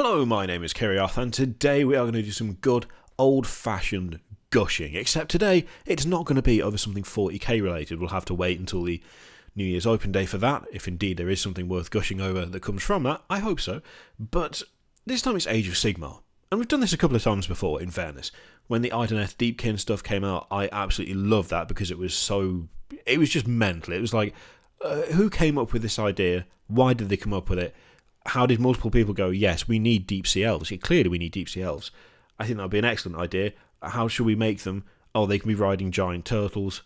Hello, my name is Kiriath, and today we are going to do some good old-fashioned gushing, except today it's not going to be over something 40k related. We'll have to wait until the New Year's Open Day for that, if indeed there is something worth gushing over that comes from that. I hope so. But this time it's Age of Sigmar. And we've done this a couple of times before, in fairness. When the Idoneth Deepkin stuff came out, I absolutely loved that because it was just mental. It was like, who came up with this idea? Why did they come up with it? How did multiple people go, yes, we need deep sea elves? Clearly we need deep sea elves. I think that would be an excellent idea. How should we make them? Oh, they can be riding giant turtles.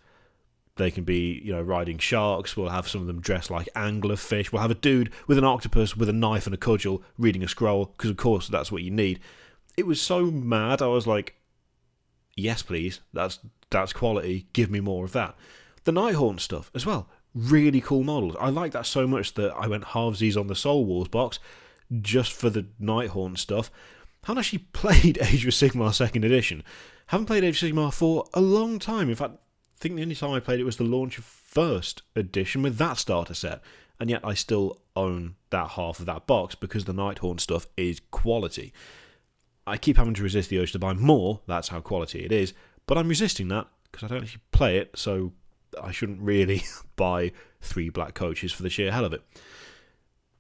They can be, riding sharks. We'll have some of them dressed like anglerfish. We'll have a dude with an octopus with a knife and a cudgel reading a scroll, because of course that's what you need. It was so mad, I was like, yes please, that's quality, give me more of that. The Nighthaunt stuff as well. Really cool models. I like that so much that I went halvesies on the Soul Wars box just for the Nighthaunt stuff. Haven't actually played Age of Sigmar 2nd Edition. Haven't played Age of Sigmar for a long time. In fact, I think the only time I played it was the launch of 1st Edition with that starter set. And yet I still own that half of that box because the Nighthaunt stuff is quality. I keep having to resist the urge to buy more. That's how quality it is. But I'm resisting that because I don't actually play it, so I shouldn't really buy 3 black coaches for the sheer hell of it.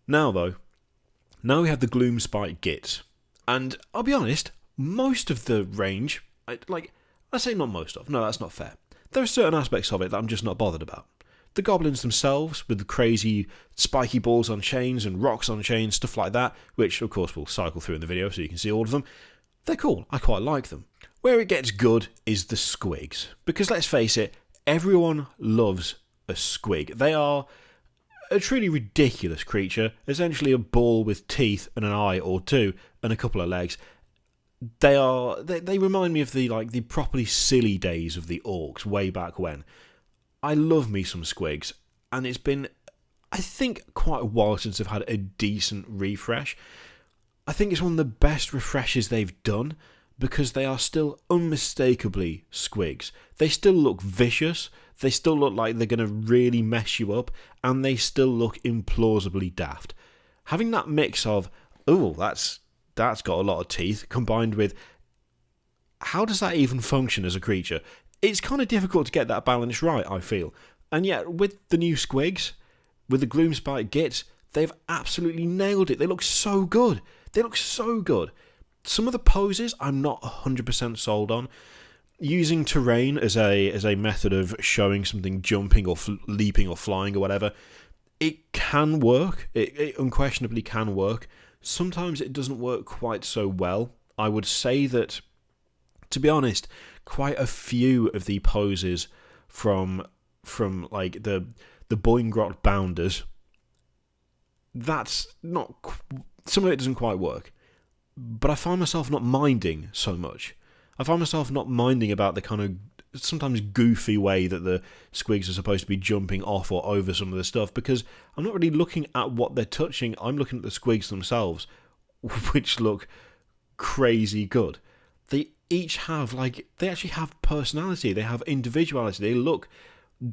Now we have the Gloomspite Gitz. And I'll be honest, most of the range, I say not most of, no, that's not fair. There are certain aspects of it that I'm just not bothered about. The goblins themselves, with the crazy spiky balls on chains and rocks on chains, stuff like that, which of course we'll cycle through in the video so you can see all of them, they're cool, I quite like them. Where it gets good is the SQUIGS. Because let's face it, everyone loves a squig. They are a truly ridiculous creature, essentially a ball with teeth and an eye or two and a couple of legs. They remind me of the properly silly days of the orcs way back when. I love me some squigs, and it's been, I think, quite a while since I've had a decent refresh. I think it's one of the best refreshes they've done, because they are still unmistakably squigs. They still look vicious, they still look like they're going to really mess you up, and they still look implausibly daft. Having that mix of, oh, that's got a lot of teeth, combined with, how does that even function as a creature? It's kind of difficult to get that balance right, I feel. And yet, with the new squigs, with the Gloomspite Gitz, they've absolutely nailed it. They look so good. Some of the poses I'm not 100% sold on. Using terrain as a method of showing something jumping or leaping or flying or whatever, it can work. It unquestionably can work. Sometimes it doesn't work quite so well. I would say that, to be honest, quite a few of the poses from like the Boingrot Bounders, that's not. Some of it doesn't quite work. But I find myself not minding so much. I find myself not minding about the kind of sometimes goofy way that the squigs are supposed to be jumping off or over some of the stuff, because I'm not really looking at what they're touching, I'm looking at the squigs themselves, which look crazy good. They each have, they actually have personality, they have individuality, they look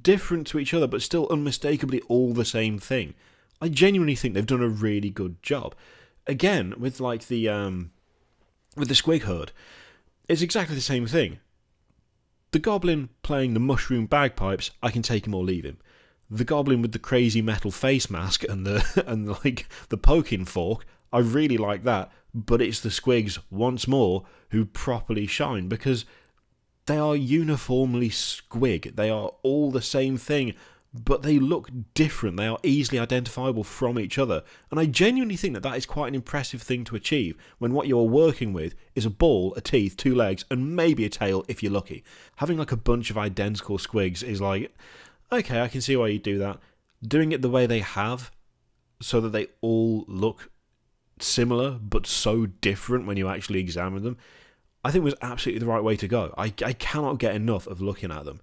different to each other, but still unmistakably all the same thing. I genuinely think they've done a really good job. Again, with the squig herd, it's exactly the same thing. The goblin playing the mushroom bagpipes, I can take him or leave him. The goblin with the crazy metal face mask and the poking fork, I really like that. But it's the squigs once more who properly shine, because they are uniformly squig. They are all the same thing, but they look different. They are easily identifiable from each other. And I genuinely think that is quite an impressive thing to achieve when what you're working with is a ball, a teeth, 2 legs, and maybe a tail if you're lucky. Having a bunch of identical squigs is okay, I can see why you do that. Doing it the way they have, so that they all look similar but so different when you actually examine them, I think was absolutely the right way to go. I cannot get enough of looking at them.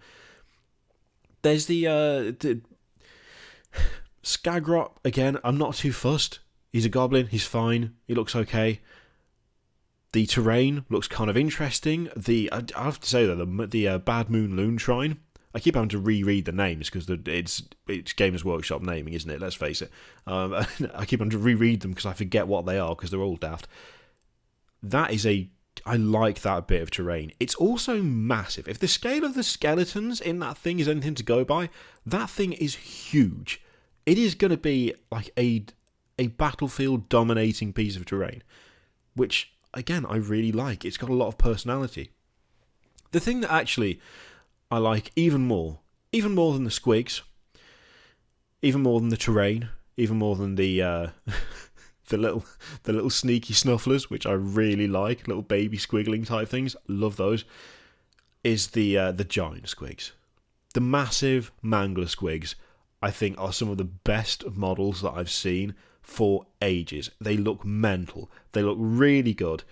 There's the Skagrot, again, I'm not too fussed. He's a goblin, he's fine, he looks okay. The terrain looks kind of interesting. I have to say that the Bad Moon Loon Shrine I keep having to reread the names because it's Games Workshop naming, isn't it? Let's face it. I keep having to reread them because I forget what they are because they're all daft. I like that bit of terrain. It's also massive. If the scale of the skeletons in that thing is anything to go by, that thing is huge. It is going to be like a battlefield dominating piece of terrain, which again I really like. It's got a lot of personality. The thing that actually I like even more than the squigs, even more than the terrain, even more than the the little sneaky snufflers, which I really like, little baby squiggling type things, love those, is the giant squigs. The massive mangler squigs, I think, are some of the best models that I've seen for ages. They look mental. They look really good.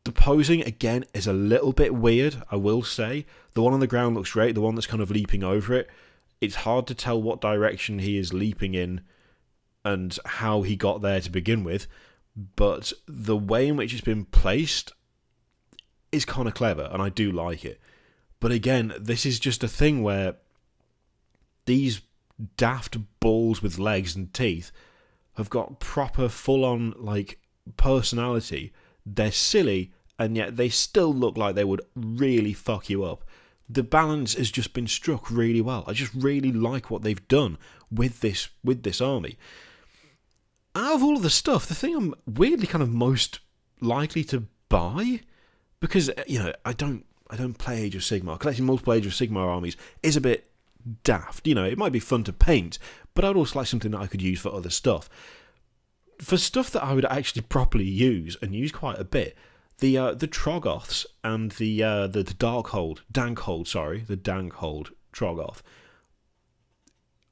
The posing, again, is a little bit weird, I will say. The one on the ground looks great. The one that's kind of leaping over it, it's hard to tell what direction he is leaping in and how he got there to begin with. But the way in which it's been placed is kind of clever, and I do like it. But again, this is just a thing where these daft balls with legs and teeth have got proper full-on like personality. They're silly, and yet they still look like they would really fuck you up. The balance has just been struck really well. I just really like what they've done with this army. Out of all of the stuff, the thing I'm weirdly kind of most likely to buy, because I don't play Age of Sigmar. Collecting multiple Age of Sigmar armies is a bit daft. It might be fun to paint, but I'd also like something that I could use for other stuff. For stuff that I would actually properly use, and use quite a bit, the Troggoths and the Dankhold Troggoth.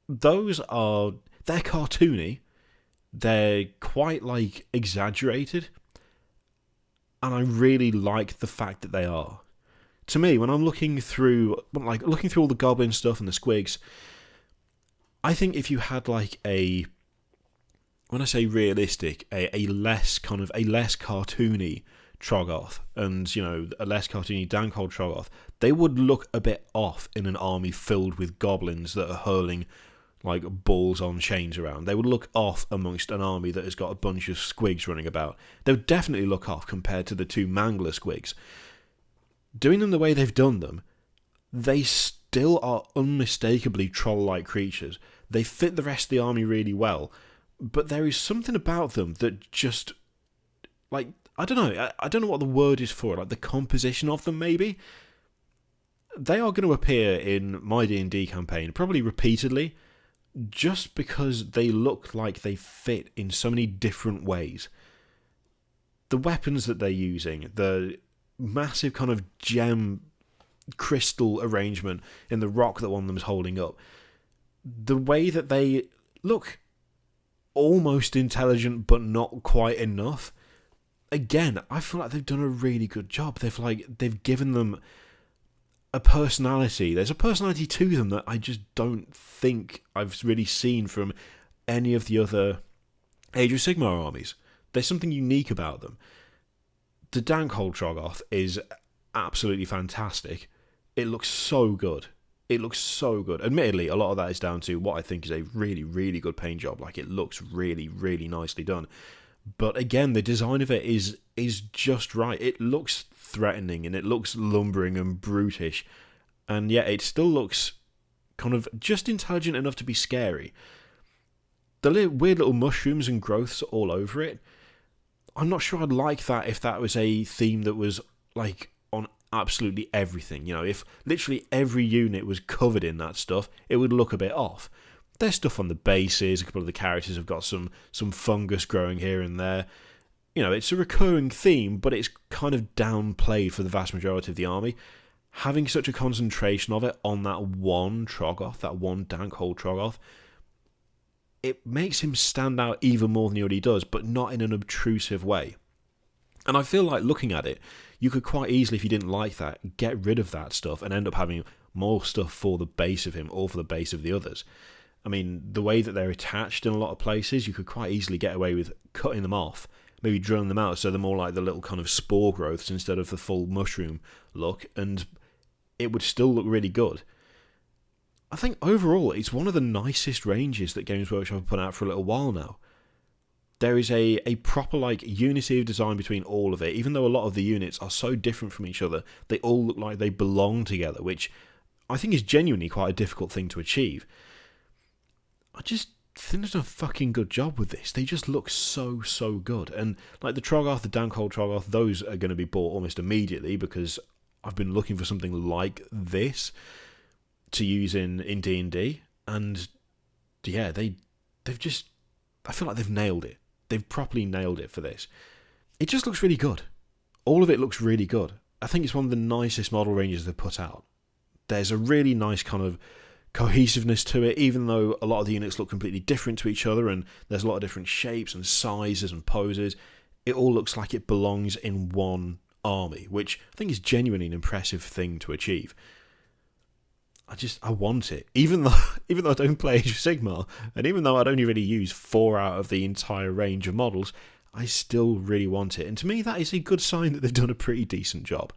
They're cartoony. They're quite like exaggerated, and I really like the fact that they are. To me, when I'm looking through all the goblin stuff and the squigs, I think if you had like when I say realistic, a less cartoony Troggoth and a less cartoony Dankhold Troggoth, they would look a bit off in an army filled with goblins that are hurling like balls on chains around. They would look off amongst an army that has got a bunch of squigs running about. They would definitely look off compared to the two mangler squigs. Doing them the way they've done them, they still are unmistakably troll-like creatures. They fit the rest of the army really well, but there is something about them that just, like, I don't know what the word is for it, like the composition of them maybe. They are going to appear in my D&D campaign, probably repeatedly, just because they look like they fit in so many different ways. The weapons that they're using, the massive kind of gem crystal arrangement in the rock that one of them is holding up, the way that they look almost intelligent but not quite enough. Again, I feel like they've done a really good job. They've given them a personality. There's a personality to them that I just don't think I've really seen from any of the other Age of Sigmar armies. There's something unique about them. The Dankhold Troggoth is absolutely fantastic. It looks so good. Admittedly, a lot of that is down to what I think is a really, really good paint job. Like, it looks really, really nicely done. But again, the design of it is just right. It looks threatening and it looks lumbering and brutish, and yet it still looks kind of just intelligent enough to be scary. The weird little mushrooms and growths all over it, I'm not sure I'd like that if that was a theme that was like on absolutely everything. If literally every unit was covered in that stuff, it would look a bit off. There's stuff on the bases. A couple of the characters have got some fungus growing here and there. It's a recurring theme, but it's kind of downplayed for the vast majority of the army. Having such a concentration of it on that one Troggoth, that one Dankhold Troggoth, it makes him stand out even more than he already does, but not in an obtrusive way. And I feel like looking at it, you could quite easily, if you didn't like that, get rid of that stuff and end up having more stuff for the base of him or for the base of the others. I mean, the way that they're attached in a lot of places, you could quite easily get away with cutting them off, maybe drilling them out so they're more like the little kind of spore growths instead of the full mushroom look, and it would still look really good. I think overall it's one of the nicest ranges that Games Workshop have put out for a little while now. There is a proper like unity of design between all of it, even though a lot of the units are so different from each other, they all look like they belong together, which I think is genuinely quite a difficult thing to achieve. I just think they've done a fucking good job with this. They just look so good. And like the Troggoth, the Dankhold Troggoth, those are going to be bought almost immediately because I've been looking for something like this to use in D&D. And yeah, they've just, I feel like they've nailed it. They've properly nailed it for this. It just looks really good. All of it looks really good. I think it's one of the nicest model ranges they've put out. There's a really nice kind of cohesiveness to it, even though a lot of the units look completely different to each other and there's a lot of different shapes and sizes and poses. It all looks like it belongs in one army, which I think is genuinely an impressive thing to achieve. I want it, even though I don't play Age of Sigmar, and even though I'd only really use 4 out of the entire range of models, I still really want it. And to me, that is a good sign that they've done a pretty decent job.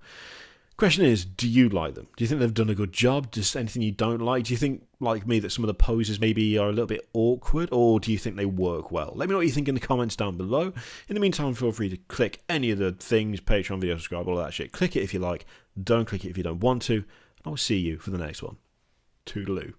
Question is, do you like them? Do you think they've done a good job? Just anything you don't like? Do you think, like me, that some of the poses maybe are a little bit awkward, or do you think they work well? Let me know what you think in the comments down below. In the meantime, feel free to click any of the things, Patreon, video, subscribe, all that shit. Click it if you like. Don't click it if you don't want to. I'll see you for the next one. Toodaloo.